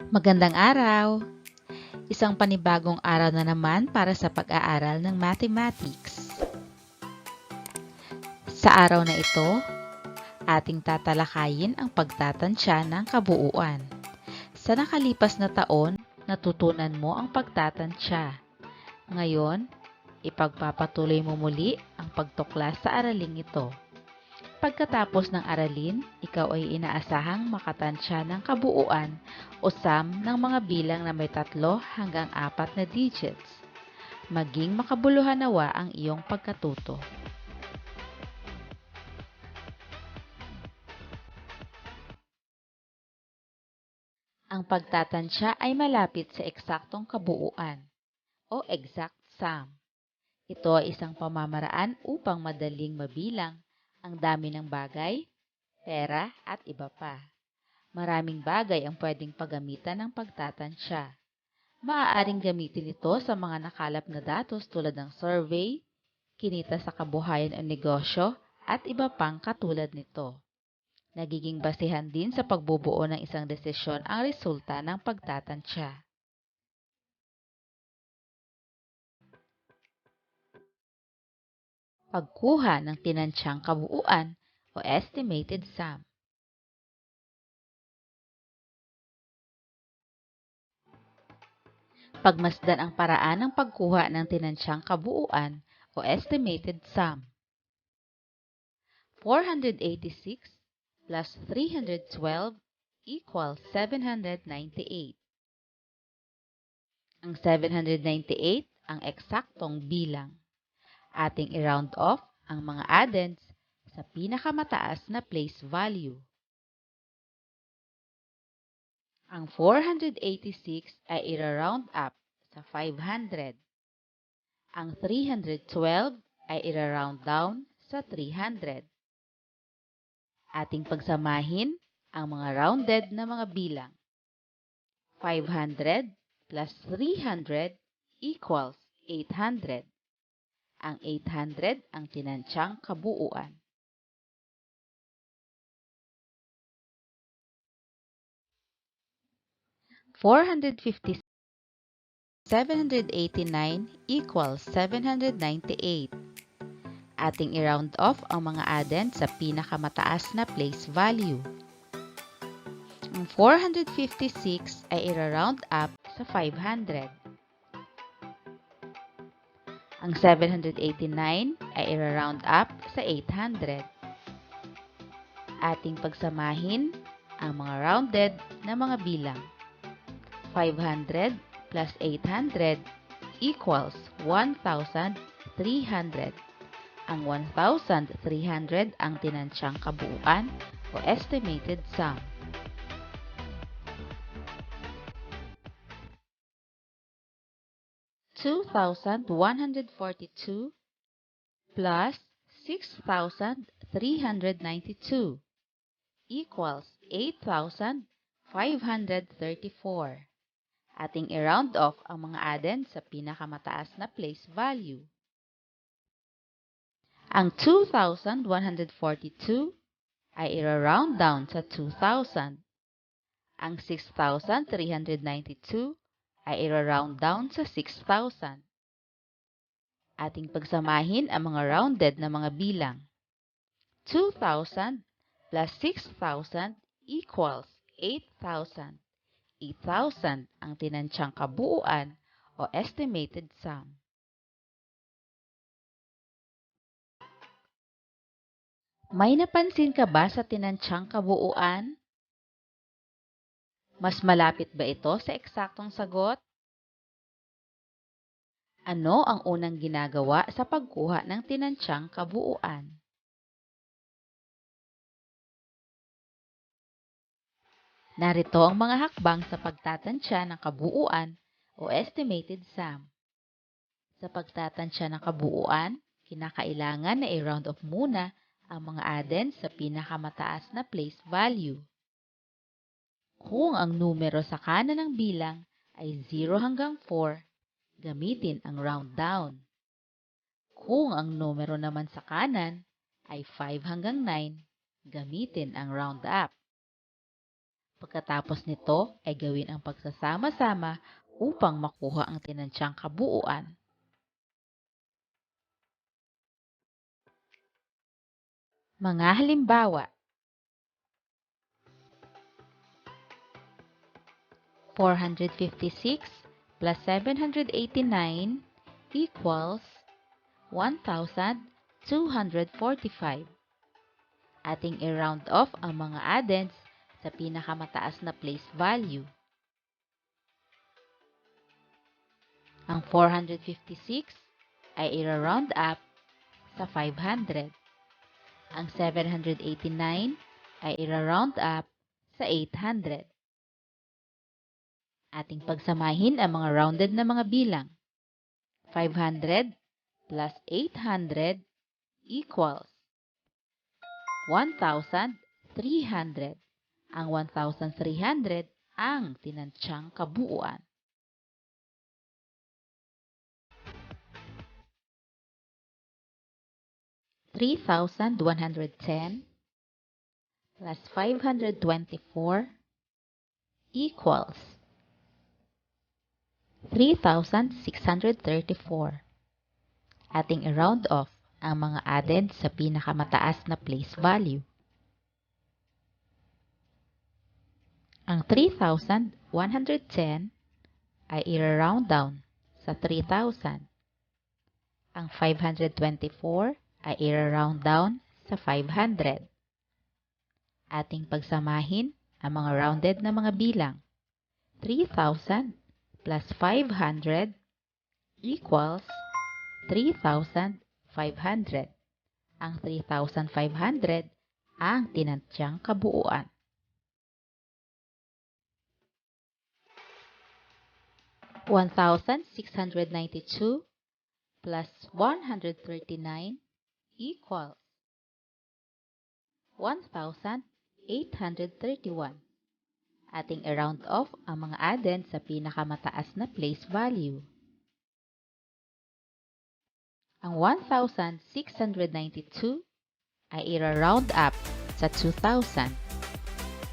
Magandang araw! Isang panibagong araw na naman para sa pag-aaral ng mathematics. Sa araw na ito, ating tatalakayin ang pagtatansya ng kabuuan. Sa nakalipas na taon, natutunan mo ang pagtatansya. Ngayon, ipagpapatuloy mo muli ang pagtuklas sa araling ito. Pagkatapos ng aralin, ikaw ay inaasahang makatansya ng kabuuan o sum ng mga bilang na may 3 hanggang 4 na digits. Maging makabuluhan nawa ang iyong pagkatuto. Ang pagtatansya ay malapit sa eksaktong kabuuan o exact sum. Ito ay isang pamamaraan upang madaling mabilang ang dami ng bagay, pera at iba pa. Maraming bagay ang pwedeng paggamitan ng pagtatansya. Maaaring gamitin ito sa mga nakalap na datos tulad ng survey, kinita sa kabuhayan o negosyo, at iba pang katulad nito. Nagiging basehan din sa pagbubuo ng isang desisyon ang resulta ng pagtatansya. Pagkuha ng tinansyang kabuuan o estimated sum. Pagmasdan ang paraan ng pagkuha ng tinansyang kabuuan o estimated sum. 486 plus 312 equals 798. Ang 798 ang eksaktong bilang. Ating i-round off ang mga addends sa pinakamataas na place value. Ang 486 ay i-round up sa 500. Ang 312 ay i-round down sa 300. Ating pagsamahin ang mga rounded na mga bilang. 500 plus 300 equals 800. Ang 800 ang tinansyang kabuuan. $450 789 equals 798. Ating i-round off ang mga addends sa pinakamataas na place value. Ang 456 ay i-round up sa 500. Ang 789 ay i-round up sa 800. Ating pagsamahin ang mga rounded na mga bilang. 500 plus 800 equals 1,300. Ang 1,300 ang tinansyang kabuuan o estimated sum. $2,142 plus 6,392 equals 8,534. Ating i-round off ang mga addends sa pinakamataas na place value. Ang 2,142 ay i-round down sa 2,000. Ang 6,392 ay i-round down sa 6,000. Ating pagsamahin ang mga rounded na mga bilang. 2,000 plus 6,000 equals 8,000. 8,000 ang tinansyang kabuuan o estimated sum. May napansin ka ba sa tinansyang kabuuan? Mas malapit ba ito sa eksaktong sagot? Ano ang unang ginagawa sa pagkuha ng tinansyang kabuuan? Narito ang mga hakbang sa pagtatansya ng kabuuan o estimated sum. Sa pagtatansya ng kabuuan, kinakailangan na i-round off muna ang mga addends sa pinakamataas na place value. Kung ang numero sa kanan ng bilang ay 0 hanggang 4, gamitin ang round down. Kung ang numero naman sa kanan ay 5 hanggang 9, gamitin ang round up. Pagkatapos nito ay gawin ang pagsasama-sama upang makuha ang tinansyang kabuuan. Mga halimbawa: 456 plus 789 equals 1,245. Ating i-round off ang mga addends sa pinakamataas na place value. Ang 456 ay i-round up sa 500. Ang 789 ay i-round up sa 800. Ating pagsamahin ang mga rounded na mga bilang. 500 plus 800 equals 1,300. Ang 1,300 ang tinansyang kabuuan. $3,110 plus 524 equals 3,634. Ating i-round off ang mga added sa pinakamataas na place value. Ang 3,110 ay i-round down sa 3,000. Ang 524 ay i-round down sa 500. Ating pagsamahin ang mga rounded na mga bilang. 3,000 plus 500 equals 3,500. Ang 3,500 ang tinansyang kabuuan. 1,692 plus 139 equals 1,831. Ating i-round off ang mga addends sa pinakamataas na place value. Ang 1,692 ay i-round up sa 2,000.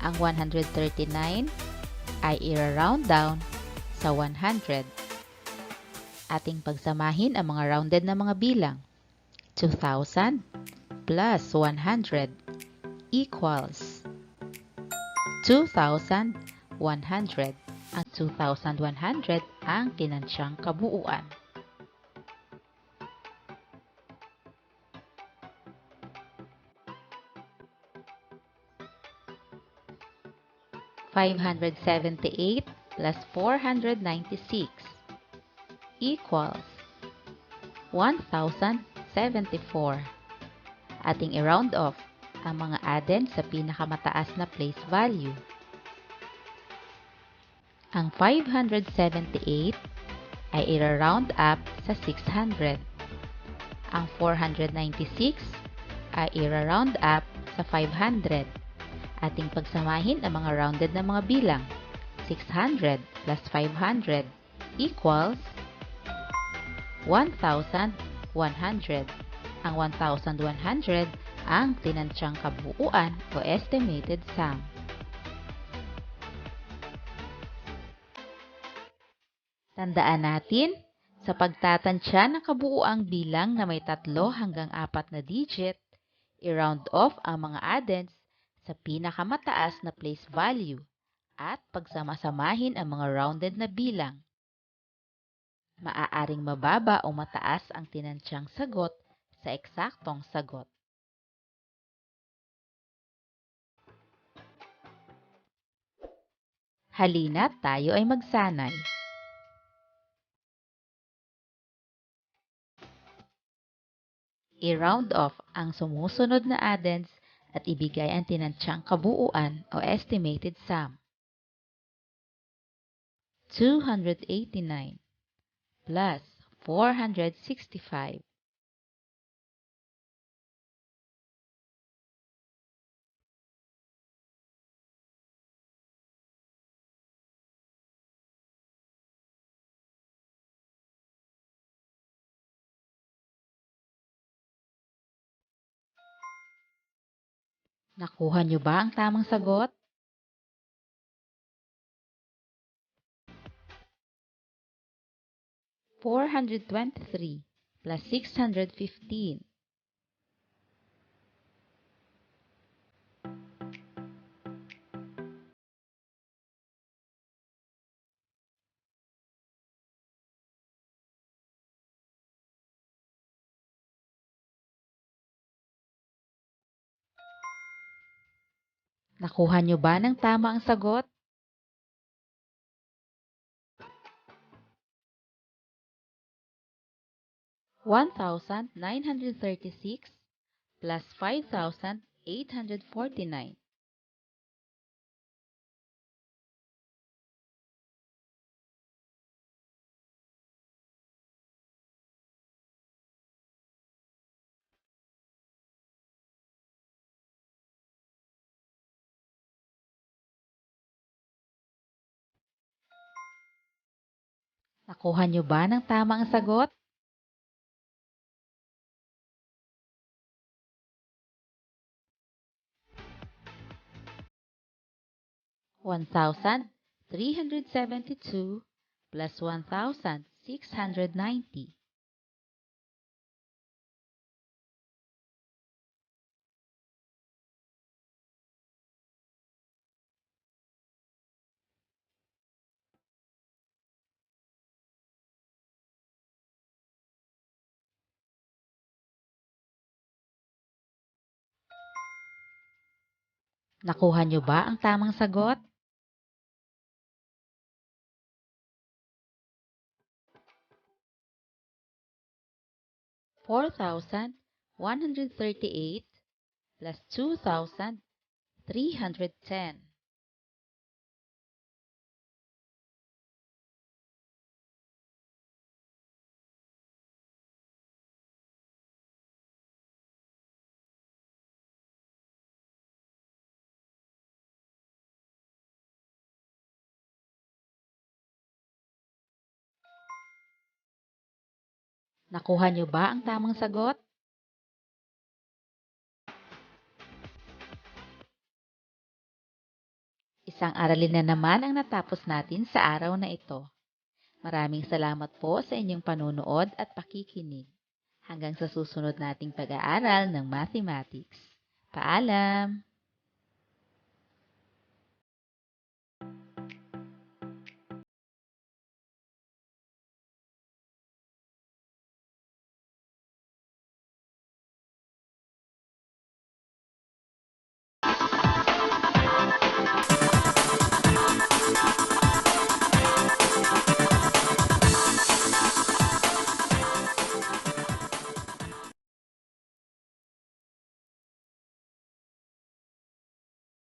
Ang 139 ay i-round down sa 100. Ating pagsamahin ang mga rounded na mga bilang. 2,000 plus 100 equals 2,100. Ang 2,100 ang tinansyang kabuuan. $578 plus 496 equals 1,074. Ating i-round off ang mga addends sa pinakamataas na place value. Ang 578 ay i-round up sa 600. Ang 496 ay i-round up sa 500. Ating pagsamahin ang mga rounded na mga bilang. 600 plus 500 equals 1,100. Ang 1,100 ang tinansyang kabuuan o estimated sum. Tandaan natin, sa pagtatansya ng kabuuang bilang na may 3 hanggang 4 na digit, i-round off ang mga addends sa pinakamataas na place value at pagsamasamahin ang mga rounded na bilang. Maaaring mababa o mataas ang tinansyang sagot sa eksaktong sagot. Halina't tayo ay magsanay. I-round off ang sumusunod na addends at ibigay ang tinansyang kabuuan o estimated sum. 289 plus 465. Nakuha niyo ba ang tamang sagot? 423 plus 615. Nakuha nyo ba ng tama ang sagot? (1,936 plus 5,849). Nakuha nyo ba ng tama ang sagot? (1,372 plus 1,690). Nakuha nyo ba ang tamang sagot? (4,138 plus 2,310). Nakuha nyo ba ang tamang sagot? Isang aralin na naman ang natapos natin sa araw na ito. Maraming salamat po sa inyong panunood at pakikinig. Hanggang sa susunod nating pag-aaral ng mathematics. Paalam!